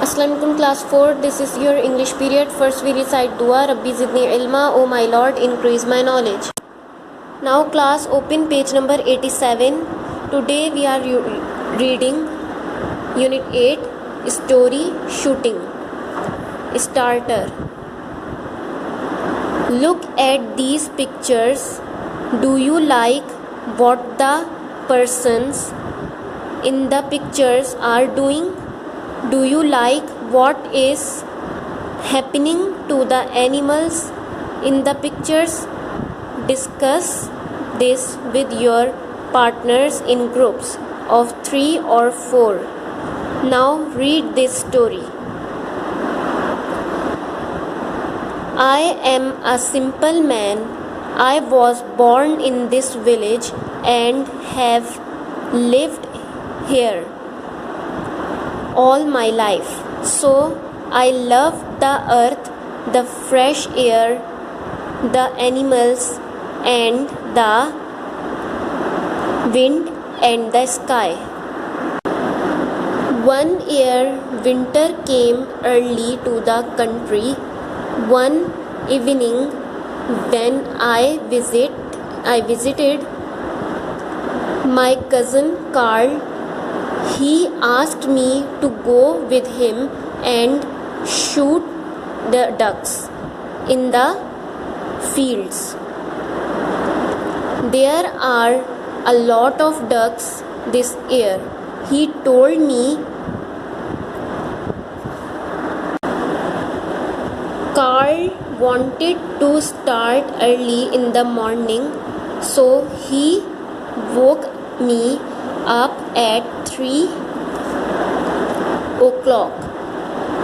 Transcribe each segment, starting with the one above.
Assalamualaikum class 4. This is your English period. First we recite dua Rabbi zidni ilma, O my Lord, increase my knowledge. Now class, open page number 87. Today we are reading unit 8, story shooting. Starter. Look at these pictures. Do you like what the persons in the pictures are doing? Do you like what is happening to the animals in the pictures? Discuss this with your partners in groups of 3 or 4. Now read this story. I am a simple man. I was born in this village and have lived here all my life. So I love the earth, the fresh air, the animals, and the wind and the sky. One year winter came early to the country. One evening when I visited my cousin Carl, he asked me to go with him and shoot the ducks in the fields. There are a lot of ducks this year, he told me. Carl wanted to start early in the morning, so he woke me up at 3 o'clock.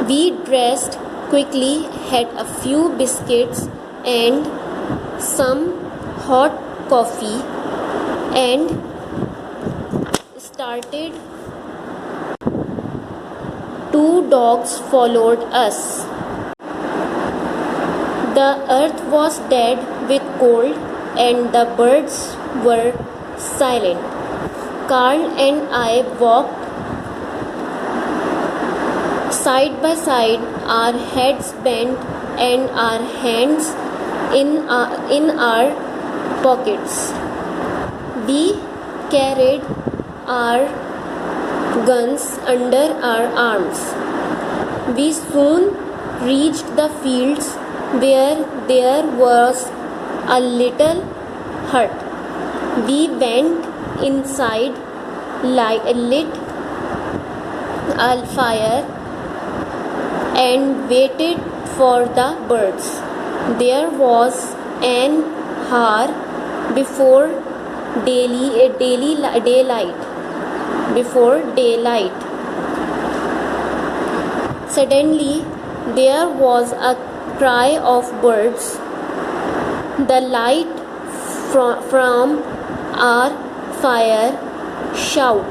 We dressed quickly, had a few biscuits and some hot coffee, and started. 2 dogs followed us. The earth was dead with cold and the birds were silent. Carl and I walked side by side, our heads bent and our hands in our pockets. We carried our guns under our arms. We soon reached the fields where there was a little hut. We went inside, lit a fire and waited for the birds. There was an hour before daylight. Suddenly there was a cry of birds. The light from our fire shout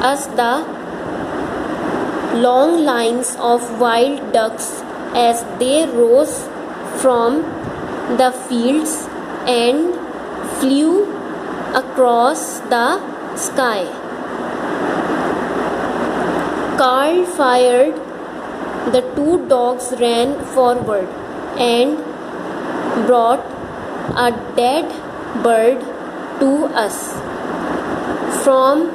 us the long lines of wild ducks as they rose from the fields and flew across the sky. Carl fired. The 2 dogs ran forward and brought a dead bird to us. From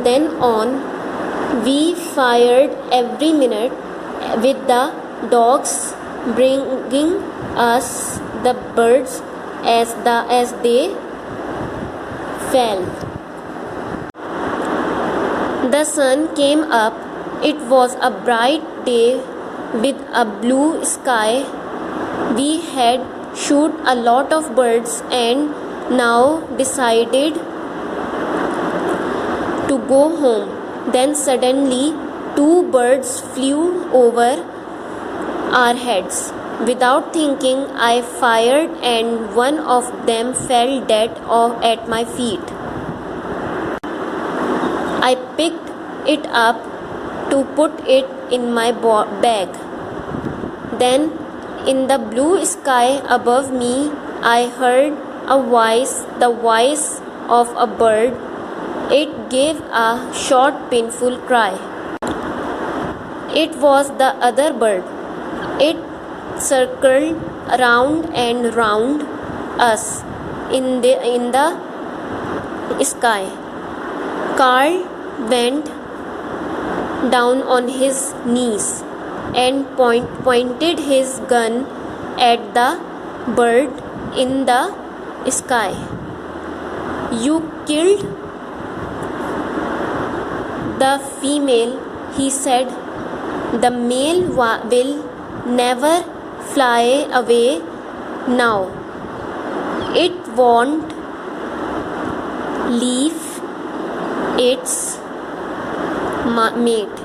then on, we fired every minute, with the dogs bringing us the birds as they fell. The sun came up. It was a bright day with a blue sky. We had shot a lot of birds and now decided to go home. Then suddenly 2 birds flew over our heads. Without thinking, I fired and one of them fell dead at my feet. I picked it up to put it in my bag. Then, in the blue sky above me, I heard a voice, the voice of a bird. It gave a short, painful cry. It was the other bird. It circled round and round us in the sky. Carl went down on his knees and pointed his gun at the bird in the sky. You killed the female, he said. The male will never fly away now. It won't leave its mate.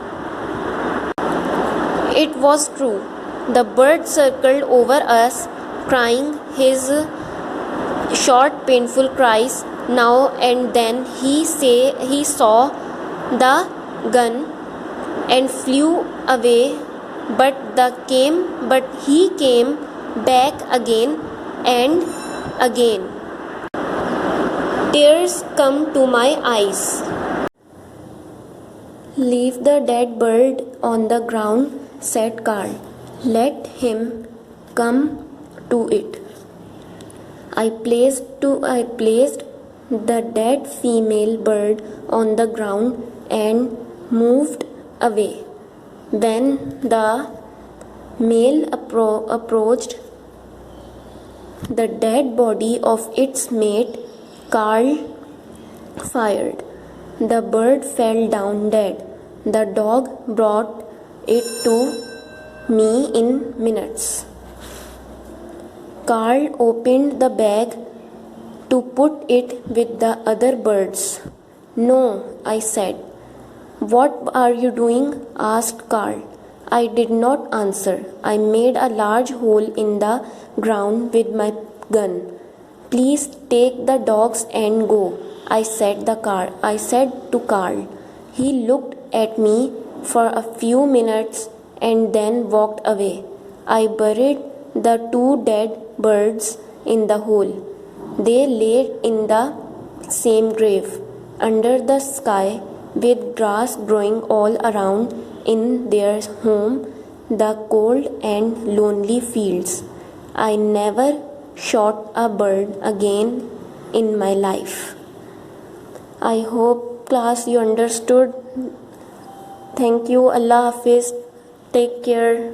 It was true. The bird circled over us, crying his short, painful cries. Now and then he saw the gun and flew away, but he came back again and again. Tears come to my eyes. Leave the dead bird on the ground, said Carl. Let him come to it. I placed the dead female bird on the ground and moved away. When the male approached the dead body of its mate, Carl fired. The bird fell down dead. The dog brought it to me in minutes. Carl opened the bag to put it with the other birds. No, I said. What are you doing? Asked Carl. I did not answer. I made a large hole in the ground with my gun. Please take the dogs and go, I said to Carl. He looked at me for a few minutes and then walked away. I buried the 2 dead birds in the hole. They lay in the same grave, under the sky, with grass growing all around in their home, the cold and lonely fields. I never shot a bird again in my life. I hope class you understood. Thank you. Allah Hafiz. Take care.